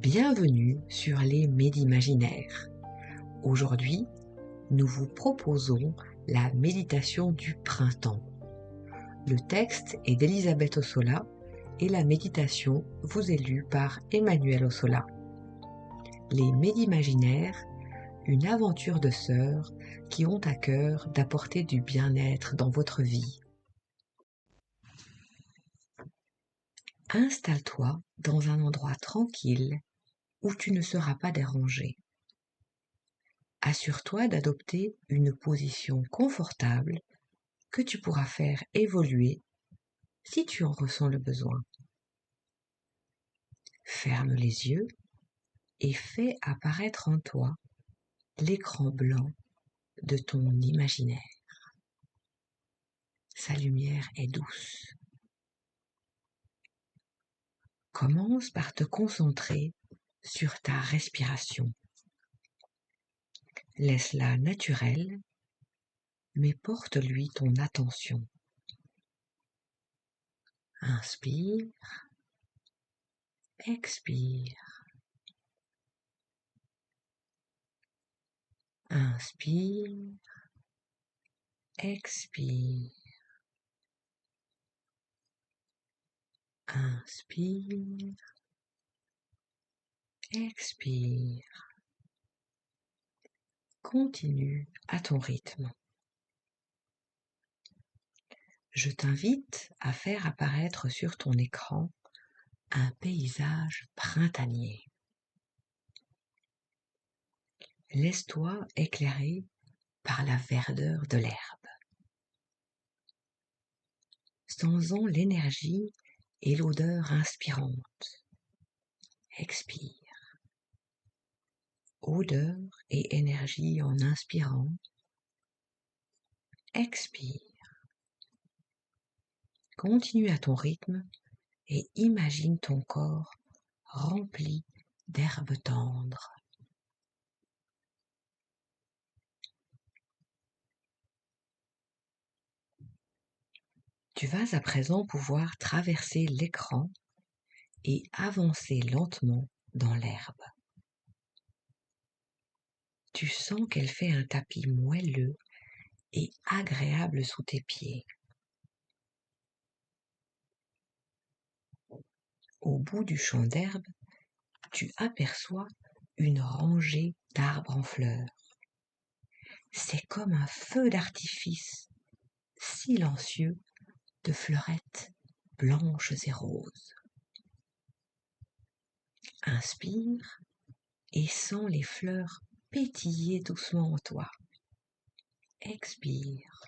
Bienvenue sur les Médimaginaires. Aujourd'hui, nous vous proposons la méditation du printemps. Le texte est d'Elisabeth Ossola et la méditation vous est lue par Emmanuel Ossola. Les Médimaginaires, une aventure de sœurs qui ont à cœur d'apporter du bien-être dans votre vie. Installe-toi dans un endroit tranquille où tu ne seras pas dérangé. Assure-toi d'adopter une position confortable que tu pourras faire évoluer si tu en ressens le besoin. Ferme les yeux et fais apparaître en toi l'écran blanc de ton imaginaire. Sa lumière est douce. Commence par te concentrer sur ta respiration. Laisse-la naturelle, mais porte-lui ton attention. Inspire, expire. Inspire, expire. Inspire, expire. Continue à ton rythme. Je t'invite à faire apparaître sur ton écran un paysage printanier. Laisse-toi éclairer par la verdeur de l'herbe. Sens-en l'énergie et l'odeur inspirante. Expire. Odeur et énergie en inspirant. Expire. Continue à ton rythme et imagine ton corps rempli d'herbes tendres. Tu vas à présent pouvoir traverser l'écran et avancer lentement dans l'herbe. Tu sens qu'elle fait un tapis moelleux et agréable sous tes pieds. Au bout du champ d'herbe, tu aperçois une rangée d'arbres en fleurs. C'est comme un feu d'artifice silencieux de fleurettes blanches et roses. Inspire et sens les fleurs pétiller doucement en toi. Expire.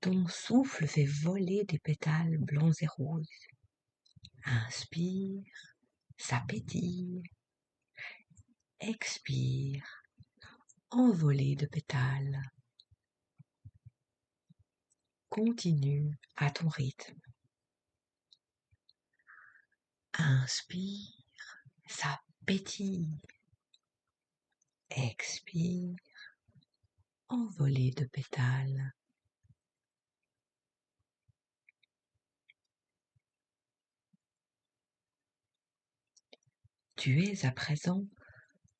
Ton souffle fait voler des pétales blancs et roses. Inspire, ça pétille. Expire, envolée de pétales. Continue à ton rythme. Inspire, ça pétille. Expire, envolée de pétales. Tu es à présent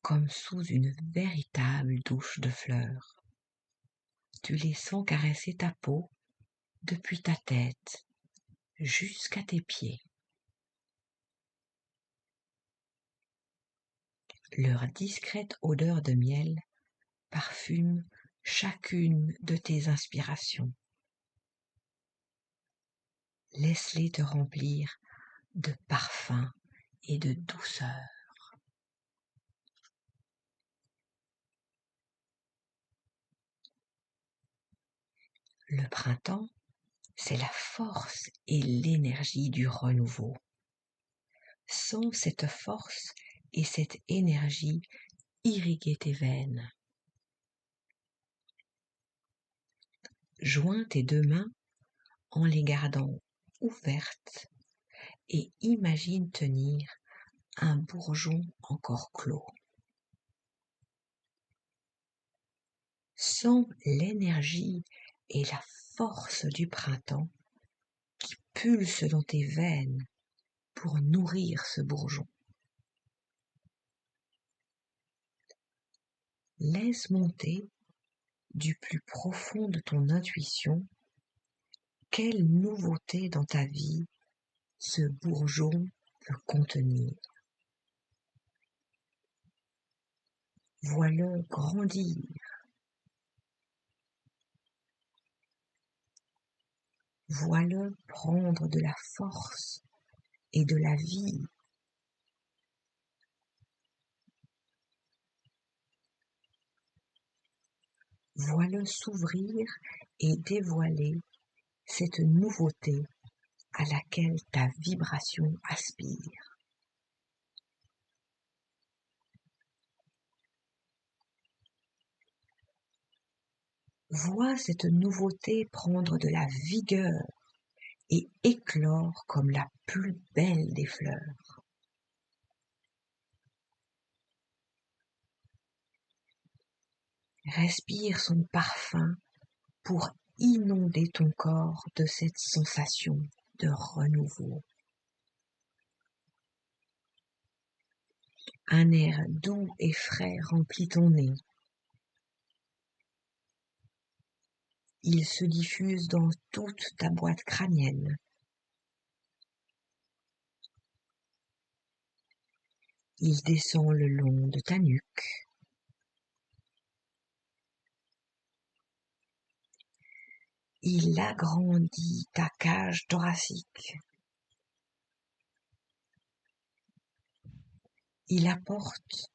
comme sous une véritable douche de fleurs. Tu les sens caresser ta peau depuis ta tête jusqu'à tes pieds. Leur discrète odeur de miel parfume chacune de tes inspirations. Laisse-les te remplir de parfum et de douceur. Le printemps, c'est la force et l'énergie du renouveau. Sens cette force et cette énergie irriguer tes veines. Joins tes deux mains en les gardant ouvertes et imagine tenir un bourgeon encore clos. Sens l'énergie et la force du printemps qui pulse dans tes veines pour nourrir ce bourgeon. Laisse monter du plus profond de ton intuition quelle nouveauté dans ta vie ce bourgeon peut contenir. Vois-le grandir. Vois-le prendre de la force et de la vie. Vois-le s'ouvrir et dévoiler cette nouveauté à laquelle ta vibration aspire. Vois cette nouveauté prendre de la vigueur et éclore comme la plus belle des fleurs. Respire son parfum pour inonder ton corps de cette sensation de renouveau. Un air doux et frais remplit ton nez. Il se diffuse dans toute ta boîte crânienne. Il descend le long de ta nuque. Il agrandit ta cage thoracique. Il apporte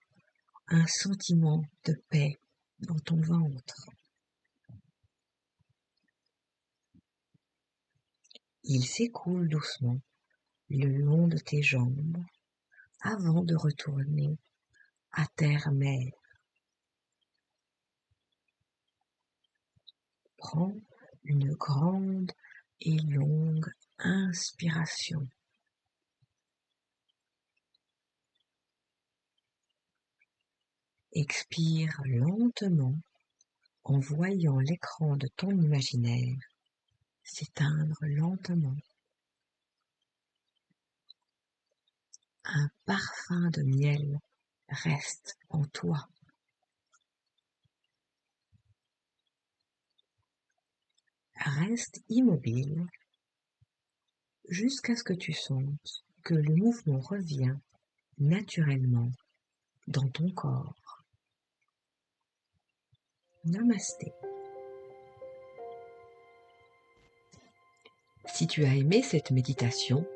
un sentiment de paix dans ton ventre. Il s'écoule doucement le long de tes jambes avant de retourner à terre-mère. Prends une grande et longue inspiration. Expire lentement en voyant l'écran de ton imaginaire s'éteindre lentement. Un parfum de miel reste en toi. Reste immobile jusqu'à ce que tu sentes que le mouvement revient naturellement dans ton corps. Namasté. Si tu as aimé cette méditation,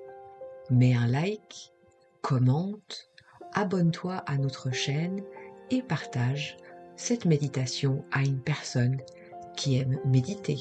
mets un like, commente, abonne-toi à notre chaîne et partage cette méditation à une personne qui aime méditer.